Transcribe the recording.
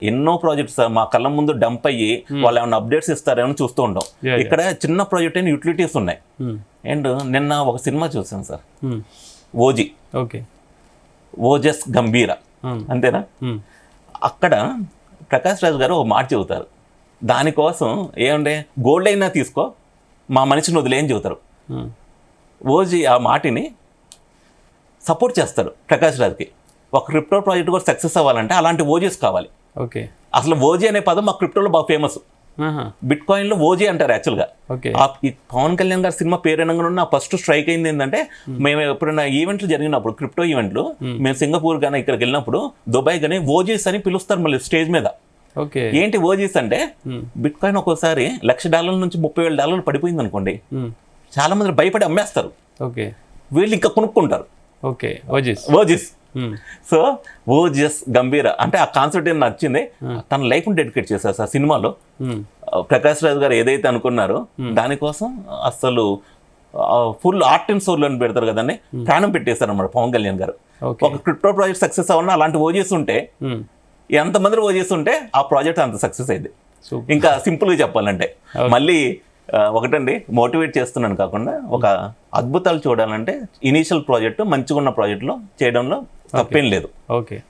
ఎన్నో ప్రాజెక్ట్స్ మా కళ్ళ ముందు డంప్ అయ్యి వాళ్ళు ఏమైనా అప్డేట్స్ ఇస్తారేమో చూస్తూ ఉంటాం. ఇక్కడ చిన్న ప్రాజెక్ట్ అయిన యూటిలిటీస్ ఉన్నాయి. అండ్ నిన్న ఒక సినిమా చూసాను సార్, ఓజీ, ఓకే, ఓజస్ గంభీర, అంతేనా? అక్కడ ప్రకాష్ రాజ్ గారు ఒక మాట చెబుతారు, దానికోసం ఏమంటే గోల్డ్ అయినా తీసుకో మా మనిషిని వదిలేని చెబుతారు. ఓజీ ఆ మాటిని సపోర్ట్ చేస్తాడు ప్రకాష్ రాజ్కి. ఒక క్రిప్టో ప్రాజెక్ట్ కూడా సక్సెస్ అవ్వాలంటే అలాంటి ఓజీస్ కావాలి. ఓకే, అసలు ఓజీ అనే పదం మా క్రిప్టోలో బాగా ఫేమస్. బిట్ కాయిన్లో ఓజీ అంటారు యాక్చువల్గా. ఈ పవన్ కళ్యాణ్ గారి సినిమా పేరెనంగా నా ఫస్ట్ స్ట్రైక్ అయింది ఏంటంటే, మేము ఎప్పుడైనా ఈవెంట్లు జరిగినప్పుడు క్రిప్టో ఈవెంట్లు, మేము సింగపూర్ కానీ ఇక్కడికి వెళ్ళినప్పుడు దుబాయ్ కానీ ఓజీస్ అని పిలుస్తారు మళ్ళీ స్టేజ్ మీద. ఏంటి ఓజీస్ అంటే, బిట్ కాయిన్ ఒక్కోసారి $1,00,000 నుంచి $30,000 పడిపోయింది అనుకోండి, చాలా మంది భయపడి అమ్మేస్తారు. వీళ్ళు ఇంకా కొనుక్కుంటారు. ఓజీస్. సో ఓజస్ గంభీర అంటే ఆ కాన్సెప్ట్ ఏం నచ్చింది. తన లైఫ్ని డెడికేట్ చేశారు సార్ సినిమాలో. ప్రకాష్ రాజ్ గారు ఏదైతే అనుకున్నారో దానికోసం అసలు ఫుల్ ఆర్ట్ అండ్ సోల్ అని పెడతారు కదండి, ప్రాణం పెట్టేశారు అన్నమాట పవన్ కళ్యాణ్ గారు. ఒక క్రిప్టో ప్రాజెక్ట్ సక్సెస్ అవ్వన్నా అలాంటి ఓజీస్ ఉంటే, ఎంతమంది ఓజీస్ ఉంటే ఆ ప్రాజెక్ట్ అంత సక్సెస్ అయింది. ఇంకా సింపుల్గా చెప్పాలంటే, మళ్ళీ ఒకటండి మోటివేట్ చేస్తున్నాను కాకుండా, ఒక అద్భుతాలు చూడాలంటే ఇనీషియల్ ప్రాజెక్టు మంచిగా ఉన్న ప్రాజెక్టులో చేయడంలో తప్పేం లేదు.